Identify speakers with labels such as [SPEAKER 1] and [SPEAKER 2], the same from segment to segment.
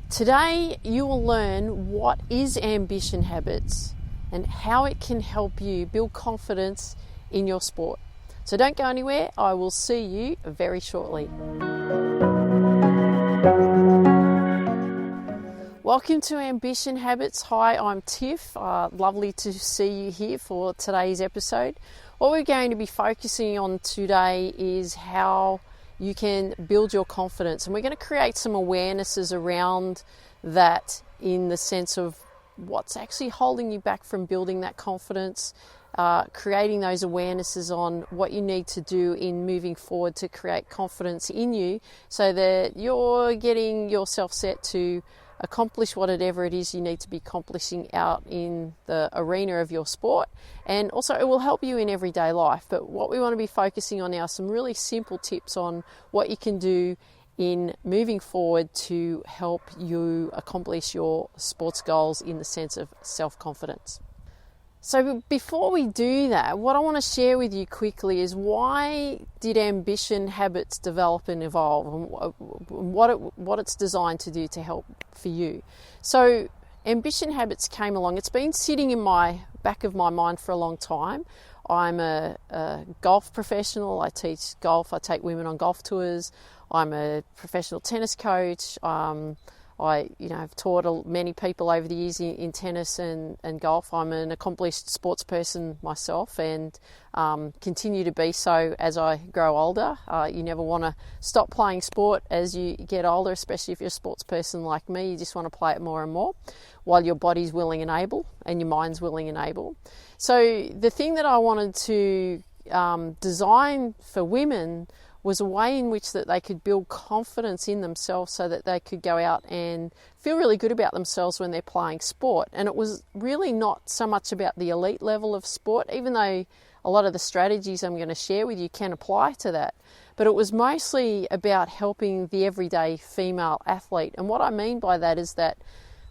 [SPEAKER 1] Today you will learn what is ambition habits and how it can help you build confidence in your sport. So don't go anywhere, I will see you very shortly. Welcome to Ambition Habits. Hi, I'm Tiff. Lovely to see you here for today's episode. What we're going to be focusing on today is how you can build your confidence, and we're going to create some awarenesses around that in the sense of what's actually holding you back from building that confidence, creating those awarenesses on what you need to do in moving forward to create confidence in you so that you're getting yourself set to accomplish whatever it is you need to be accomplishing out in the arena of your sport. And also it will help you in everyday life. But what we want to be focusing on now are some really simple tips on what you can do in moving forward to help you accomplish your sports goals in the sense of self-confidence. So before we do that, what I want to share with you quickly is why did ambition habits develop and evolve, and what it's designed to do to help for you. So ambition habits came along. It's been sitting in my back of my mind for a long time. I'm a golf professional. I teach golf. I take women on golf tours. I'm a professional tennis coach. I've taught many people over the years in tennis and golf. I'm an accomplished sports person myself and continue to be so as I grow older. You never want to stop playing sport as you get older, especially if you're a sports person like me. You just want to play it more and more while your body's willing and able and your mind's willing and able. So the thing that I wanted to design for women was a way in which that they could build confidence in themselves so that they could go out and feel really good about themselves when they're playing sport. And it was really not so much about the elite level of sport, even though a lot of the strategies I'm going to share with you can apply to that. But it was mostly about helping the everyday female athlete. And what I mean by that is that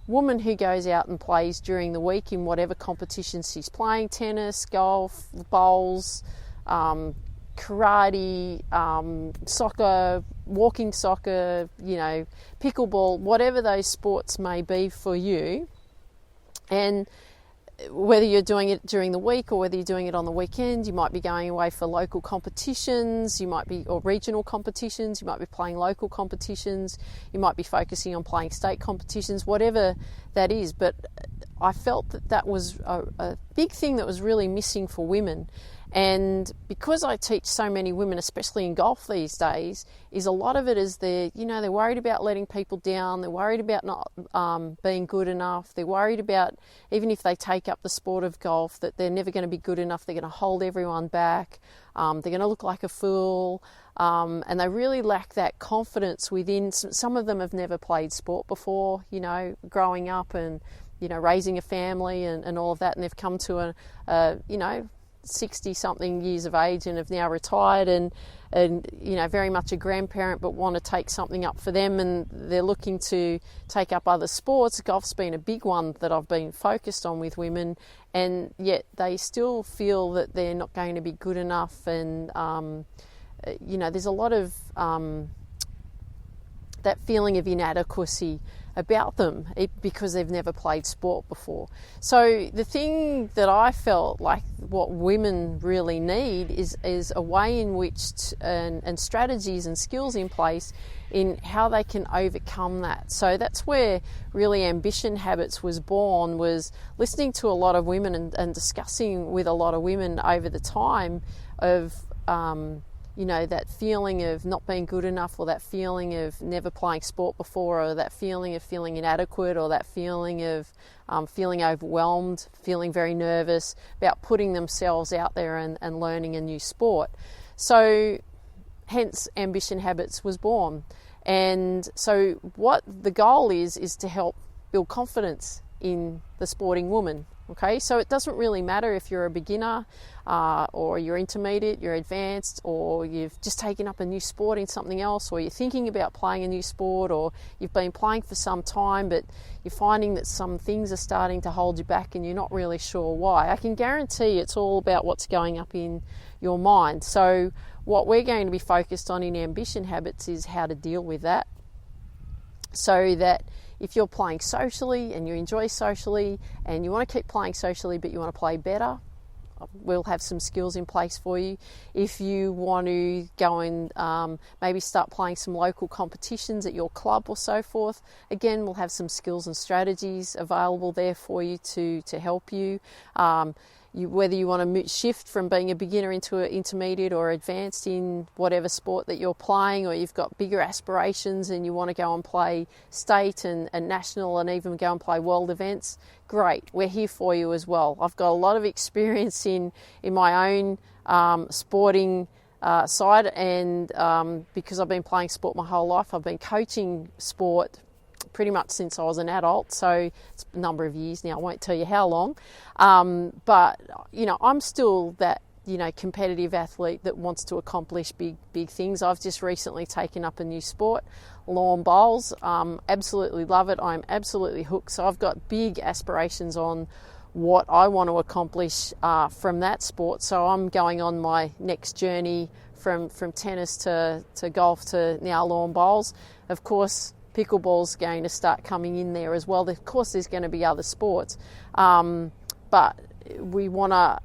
[SPEAKER 1] woman who goes out and plays during the week in whatever competitions she's playing, tennis, golf, bowls, karate, soccer, walking soccer, pickleball, whatever those sports may be for you. And whether you're doing it during the week or whether you're doing it on the weekend, you might be going away for local competitions, or regional competitions, you might be playing local competitions, you might be focusing on playing state competitions, whatever that is. But I felt that was a big thing that was really missing for women. And because I teach so many women, especially in golf these days, is a lot of it is they're worried about letting people down. They're worried about not being good enough. They're worried about, even if they take up the sport of golf, that they're never going to be good enough. They're going to hold everyone back. They're going to look like a fool. And they really lack that confidence within. Some of them have never played sport before, growing up and, raising a family and all of that. And they've come to 60-something years of age and have now retired and very much a grandparent, but want to take something up for them, and they're looking to take up other sports. Golf's been a big one that I've been focused on with women, and yet they still feel that they're not going to be good enough, and there's a lot of that feeling of inadequacy about them because they've never played sport before. So the thing that I felt like what women really need is a way in which and strategies and skills in place in how they can overcome that. So that's where really Ambition Habits was born, was listening to a lot of women and discussing with a lot of women over the time of that feeling of not being good enough, or that feeling of never playing sport before, or that feeling of feeling inadequate, or that feeling of feeling overwhelmed, feeling very nervous about putting themselves out there and learning a new sport. So hence Ambition Habits was born. And so what the goal is to help build confidence in the sporting woman. Okay, so it doesn't really matter if you're a beginner or you're intermediate, you're advanced, or you've just taken up a new sport in something else, or you're thinking about playing a new sport, or you've been playing for some time but you're finding that some things are starting to hold you back and you're not really sure why. I can guarantee it's all about what's going up in your mind. So what we're going to be focused on in Ambition Habits is how to deal with that, so that if you're playing socially and you enjoy socially and you want to keep playing socially but you want to play better, we'll have some skills in place for you. If you want to go and maybe start playing some local competitions at your club or so forth, again, we'll have some skills and strategies available there for you to help you. Whether you want to shift from being a beginner into an intermediate or advanced in whatever sport that you're playing, or you've got bigger aspirations and you want to go and play state and national and even go and play world events, great, we're here for you as well. I've got a lot of experience in my own sporting side, and because I've been playing sport my whole life, I've been coaching sport pretty much since I was an adult, so it's a number of years now, I won't tell you how long, but I'm still that competitive athlete that wants to accomplish big things. I've just recently taken up a new sport, lawn bowls. Absolutely love it. I'm absolutely hooked, so I've got big aspirations on what I want to accomplish from that sport. So I'm going on my next journey from tennis to golf to now lawn bowls. Of course, pickleball's going to start coming in there as well. Of course, there's going to be other sports, but we want to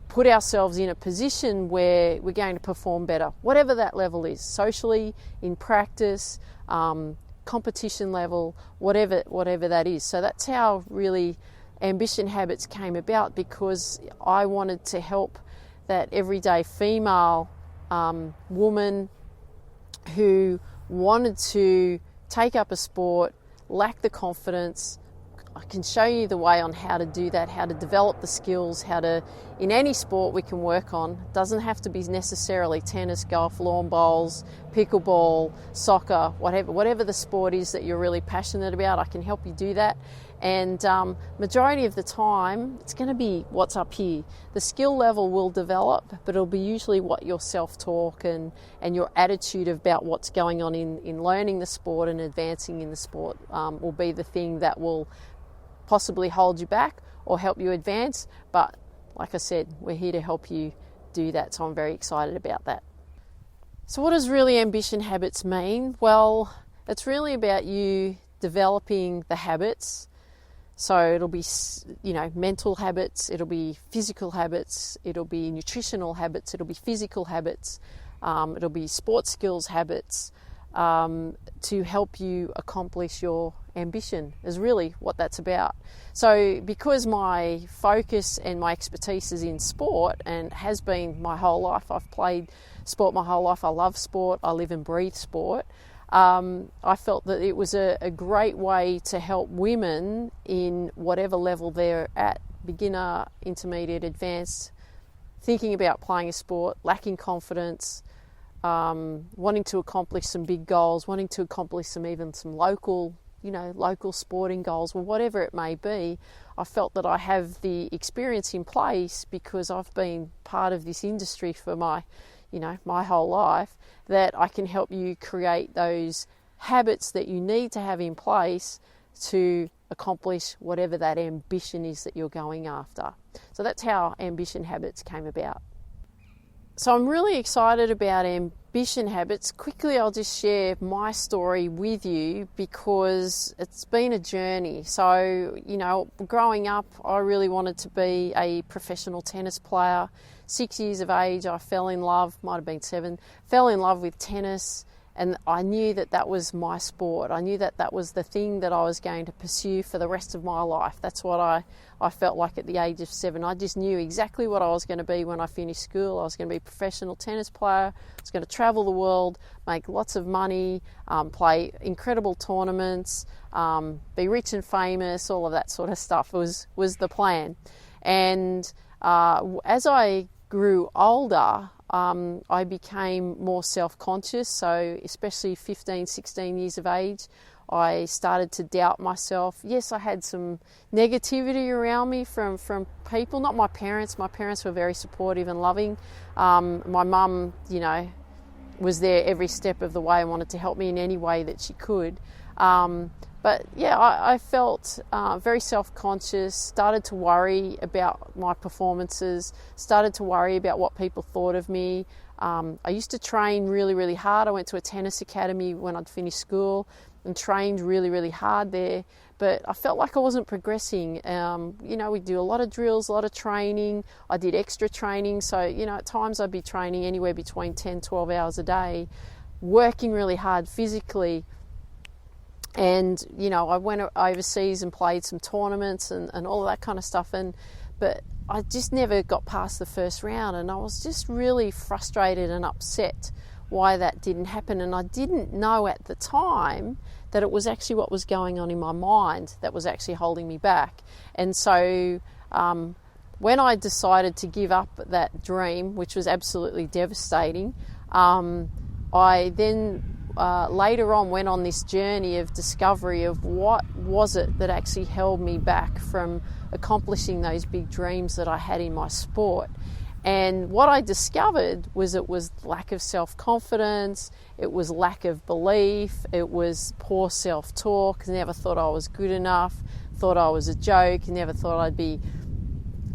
[SPEAKER 1] put ourselves in a position where we're going to perform better, whatever that level is, socially, in practice, competition level, whatever that is. So that's how really Ambition Habits came about, because I wanted to help that everyday female woman who wanted to take up a sport, lack the confidence. I can show you the way on how to do that, how to develop the skills, in any sport we can work on. It doesn't have to be necessarily tennis, golf, lawn bowls, pickleball, soccer, whatever the sport is that you're really passionate about, I can help you do that. And majority of the time, it's going to be what's up here. The skill level will develop, but it'll be usually what your self-talk and your attitude about what's going on in learning the sport and advancing in the sport will be the thing that will possibly hold you back or help you advance. But like I said, we're here to help you do that, so I'm very excited about that. So what does really Ambition Habits mean? Well, it's really about you developing the habits. So it'll be, mental habits, it'll be physical habits, it'll be nutritional habits, it'll be physical habits, it'll be sports skills habits, to help you accomplish your ambition is really what that's about. So because my focus and my expertise is in sport and has been my whole life, I've played sport my whole life, I love sport, I live and breathe sport, I felt that it was a great way to help women in whatever level they're at, beginner, intermediate, advanced, thinking about playing a sport, lacking confidence, wanting to accomplish some big goals, wanting to accomplish some local sporting goals, or whatever it may be. I felt that I have the experience in place because I've been part of this industry for my whole life, that I can help you create those habits that you need to have in place to accomplish whatever that ambition is that you're going after. So that's how Ambition Habits came about. So I'm really excited about Ambition Habits. Quickly, I'll just share my story with you because it's been a journey. So, growing up, I really wanted to be a professional tennis player. 6 years of age, I fell in love, might have been 7, fell in love with tennis, and I knew that was my sport. I knew that was the thing that I was going to pursue for the rest of my life. That's what I felt like at the age of 7. I just knew exactly what I was going to be when I finished school. I was going to be a professional tennis player. I was going to travel the world, make lots of money, play incredible tournaments, be rich and famous, all of that sort of stuff was the plan. And as I grew older, I became more self-conscious. So especially 15, 16 years of age, I started to doubt myself. Yes, I had some negativity around me from people, not my parents. My parents were very supportive and loving. My mum, was there every step of the way and wanted to help me in any way that she could. But yeah, I felt very self-conscious, started to worry about my performances, started to worry about what people thought of me. I used to train really, really hard. I went to a tennis academy when I'd finished school, and trained really, really hard there. But I felt like I wasn't progressing. We do a lot of drills, a lot of training. I did extra training. So, at times I'd be training anywhere between 10, 12 hours a day, working really hard physically. And, I went overseas and played some tournaments and all of that kind of stuff. But I just never got past the first round. And I was just really frustrated and upset why that didn't happen. And I didn't know at the time that it was actually what was going on in my mind that was actually holding me back. And so when I decided to give up that dream, which was absolutely devastating, I then later on went on this journey of discovery of what was it that actually held me back from accomplishing those big dreams that I had in my sport. And what I discovered was it was lack of self-confidence, it was lack of belief, it was poor self-talk. Never thought I was good enough, thought I was a joke, never thought I'd be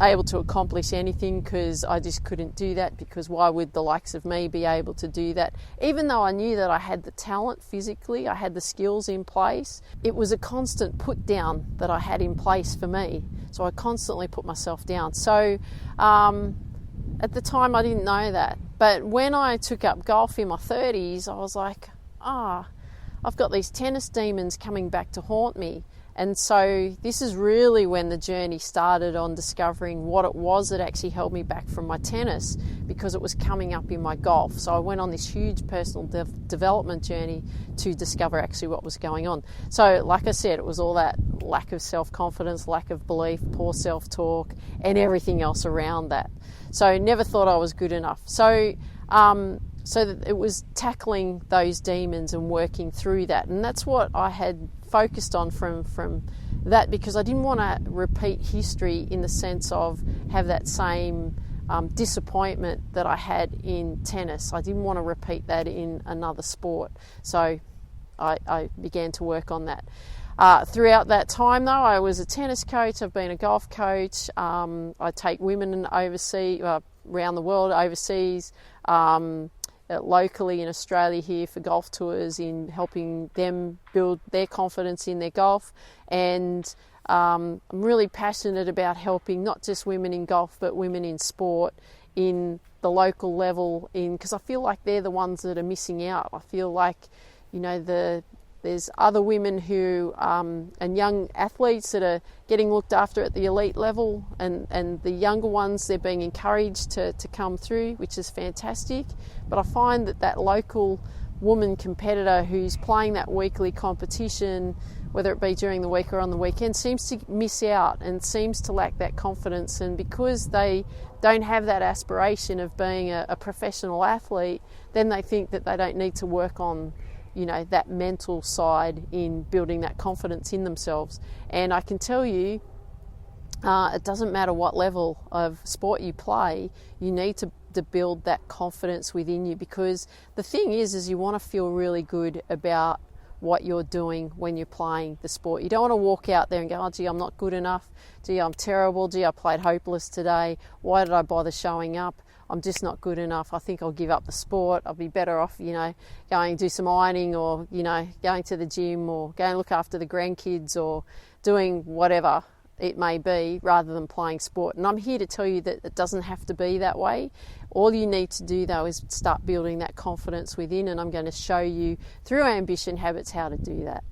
[SPEAKER 1] able to accomplish anything because I just couldn't do that, because why would the likes of me be able to do that? Even though I knew that I had the talent physically, I had the skills in place, it was a constant put down that I had in place for me. So I constantly put myself down. So at the time I didn't know that. But when I took up golf in my 30s, I was like, I've got these tennis demons coming back to haunt me. And so this is really when the journey started on discovering what it was that actually held me back from my tennis, because it was coming up in my golf. So I went on this huge personal development journey to discover actually what was going on. So like I said, it was all that lack of self-confidence, lack of belief, poor self-talk, and everything else around that. So never thought I was good enough. So it was tackling those demons and working through that. And that's what I had focused on from that, because I didn't want to repeat history in the sense of have that same disappointment that I had in tennis. I didn't want to repeat that in another sport. So I began to work on that. Throughout that time, though, I was a tennis coach. I've been a golf coach. I take women around the world, overseas, locally in Australia here for golf tours, in helping them build their confidence in their golf. And I'm really passionate about helping not just women in golf, but women in sport in the local level, because I feel like they're the ones that are missing out. I feel like, there's other women who and young athletes that are getting looked after at the elite level, and the younger ones, they're being encouraged to come through, which is fantastic. But I find that local woman competitor who's playing that weekly competition, whether it be during the week or on the weekend, seems to miss out and seems to lack that confidence. And because they don't have that aspiration of being a professional athlete, then they think that they don't need to work on that mental side in building that confidence in themselves. And I can tell you, it doesn't matter what level of sport you play, you need to build that confidence within you, because the thing is you want to feel really good about what you're doing when you're playing the sport. You don't want to walk out there and go, gee, I'm not good enough. Gee, I'm terrible. Gee, I played hopeless today. Why did I bother showing up? I'm just not good enough. I think I'll give up the sport. I'll be better off, going and do some ironing, or, going to the gym, or going and look after the grandkids, or doing whatever it may be, rather than playing sport. And I'm here to tell you that it doesn't have to be that way. All you need to do, though, is start building that confidence within, and I'm going to show you through Ambition Habits how to do that.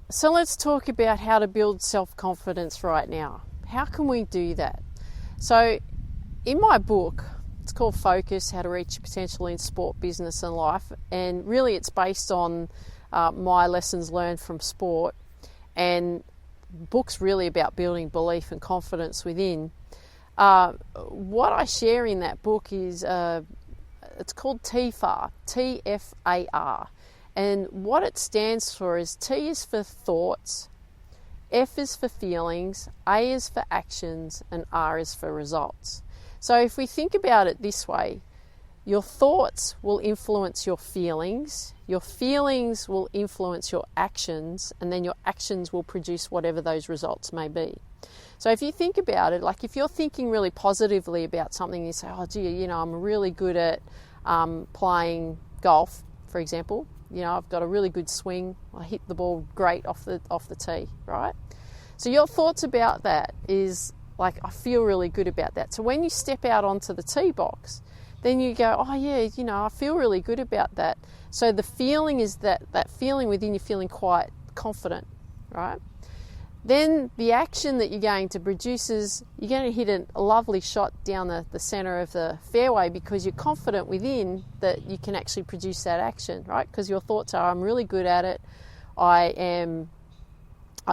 [SPEAKER 1] So let's talk about how to build self-confidence right now. How can we do that? So in my book, it's called Focus, How to Reach Your Potential in Sport, Business and Life. And really it's based on my lessons learned from sport. And the book's really about building belief and confidence within. What I share in that book is, it's called TFAR, T-F-A-R. And what it stands for is T is for thoughts, F is for feelings, A is for actions, and R is for results. So if we think about it this way, your thoughts will influence your feelings will influence your actions, and then your actions will produce whatever those results may be. So if you think about it, like if you're thinking really positively about something, you say, oh gee, I'm really good at playing golf, for example, I've got a really good swing. I hit the ball great off the tee, right? So your thoughts about that is like, I feel really good about that. So when you step out onto the tee box, then you go, oh yeah, I feel really good about that. So the feeling is that feeling within you, feeling quite confident, right? Then the action that you're going to produce is you're going to hit a lovely shot down the centre of the fairway, because you're confident within that you can actually produce that action, right? Because your thoughts are, I'm really good at it. I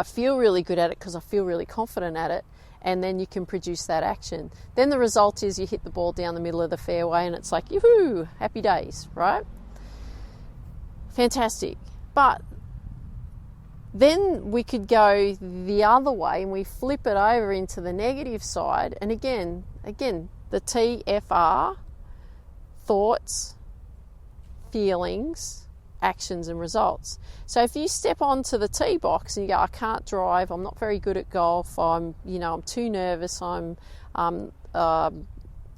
[SPEAKER 1] feel really good at it because I feel really confident at it. And then you can produce that action. Then the result is you hit the ball down the middle of the fairway and it's like, yoo-hoo, happy days, right? Fantastic. But then we could go the other way and we flip it over into the negative side. And again, the TFR, thoughts, feelings, actions and results. So if you step onto the tee box and you go, I can't drive, I'm not very good at golf, I'm too nervous, I'm going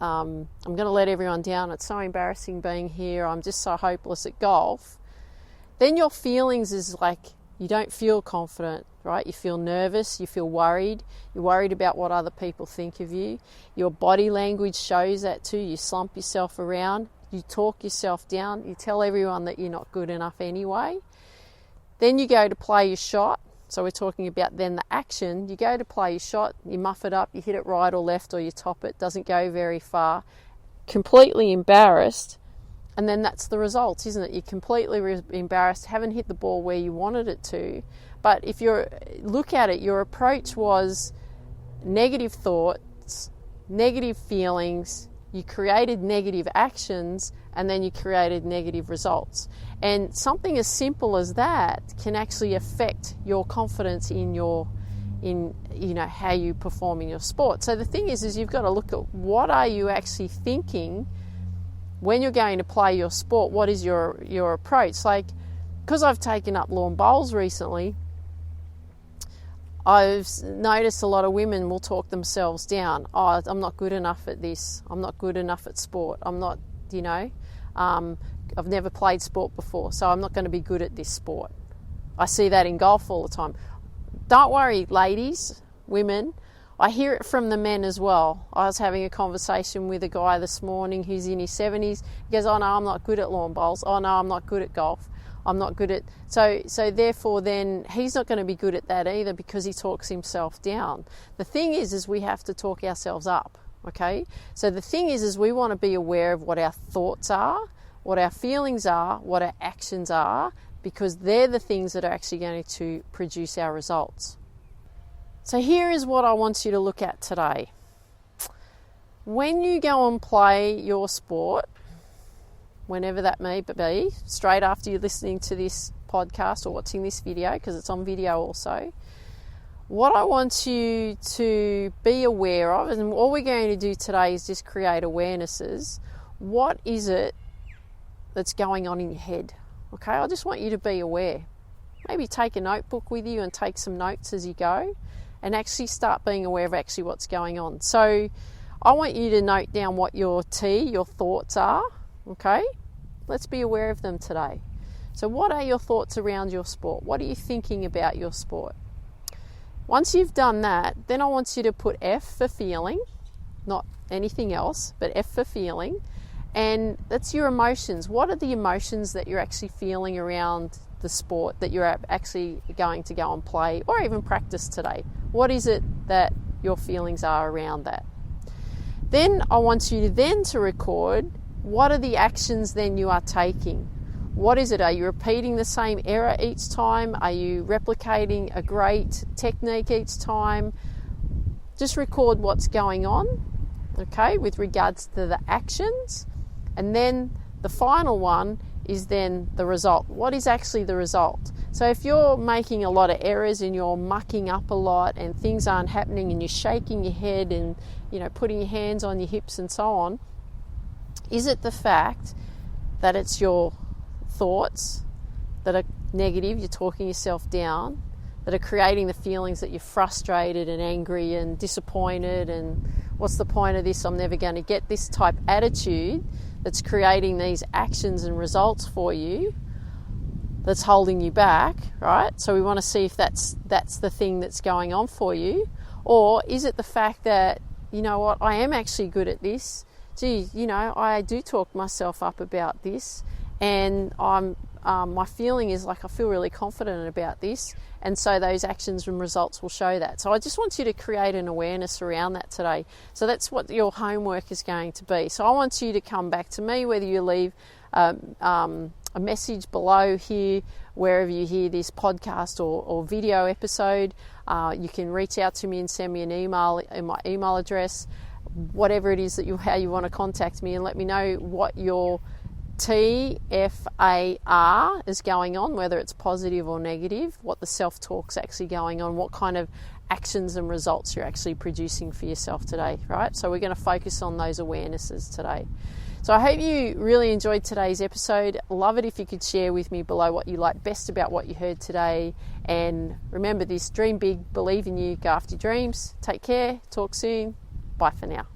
[SPEAKER 1] to let everyone down, it's so embarrassing being here, I'm just so hopeless at golf, then your feelings is like, you don't feel confident, right? You feel nervous, you feel worried, you're worried about what other people think of you. Your body language shows that too. You slump yourself around, you talk yourself down, you tell everyone that you're not good enough anyway. Then you go to play your shot. So we're talking about then the action. You go to play your shot, you muff it up, you hit it right or left, or you top it, doesn't go very far. Completely embarrassed. And then that's the result, isn't it? You're completely embarrassed, haven't hit the ball where you wanted it to. But if you look at it, your approach was negative thoughts, negative feelings, you created negative actions, and then you created negative results. And something as simple as that can actually affect your confidence in how you perform in your sport. So the thing is you've got to look at what are you actually thinking when you're going to play your sport. What is your approach? Like, because I've taken up lawn bowls recently, I've noticed a lot of women will talk themselves down. Oh, I'm not good enough at this. I'm not good enough at sport. I'm not, I've never played sport before, so I'm not going to be good at this sport. I see that in golf all the time. Don't worry, ladies, women. I hear it from the men as well. I was having a conversation with a guy this morning who's in his 70s. He goes, oh no, I'm not good at lawn bowls. Oh no, I'm not good at golf. I'm not good at... So therefore then he's not going to be good at that either, because he talks himself down. The thing is we have to talk ourselves up, okay? So the thing is we want to be aware of what our thoughts are, what our feelings are, what our actions are, because they're the things that are actually going to produce our results. So here is what I want you to look at today. When you go and play your sport, whenever that may be, straight after you're listening to this podcast or watching this video, because it's on video also, what I want you to be aware of, and all we're going to do today is just create awarenesses. What is it that's going on in your head? Okay, I just want you to be aware. Maybe take a notebook with you and take some notes as you go, and actually start being aware of actually what's going on. So I want you to note down what your thoughts are, okay? Let's be aware of them today. So what are your thoughts around your sport? What are you thinking about your sport? Once you've done that, then I want you to put F for feeling, not anything else, but F for feeling. And that's your emotions. What are the emotions that you're actually feeling around the sport that you're actually going to go and play or even practice today? What is it that your feelings are around that? Then I want you to record what are the actions then you are taking. What is it? Are you repeating the same error each time? Are you replicating a great technique each time? Just record what's going on, okay, with regards to the actions. And then the final one is then the result. What is actually the result? So if you're making a lot of errors and you're mucking up a lot and things aren't happening and you're shaking your head and putting your hands on your hips and so on, is it the fact that it's your thoughts that are negative, you're talking yourself down, that are creating the feelings that you're frustrated and angry and disappointed and what's the point of this, I'm never going to get this type attitude that's creating these actions and results for you? that's holding you back, right? So we want to see if that's the thing that's going on for you. Or is it the fact that, you know what, I am actually good at this. Gee, you know, I do talk myself up about this, and my feeling is like I feel really confident about this, and so those actions and results will show that. So I just want you to create an awareness around that today. So that's what your homework is going to be. So I want you to come back to me, whether you leave a message below here, wherever you hear this podcast or video episode. You can reach out to me and send me an email in my email address, whatever it is that how you want to contact me, and let me know what your TFAR is going on, whether it's positive or negative, what the self-talk's actually going on, what kind of actions and results you're actually producing for yourself today, right? So we're going to focus on those awarenesses today. So I hope you really enjoyed today's episode. Love it if you could share with me below what you like best about what you heard today. And remember this, dream big, believe in you, go after your dreams. Take care, talk soon. Bye for now.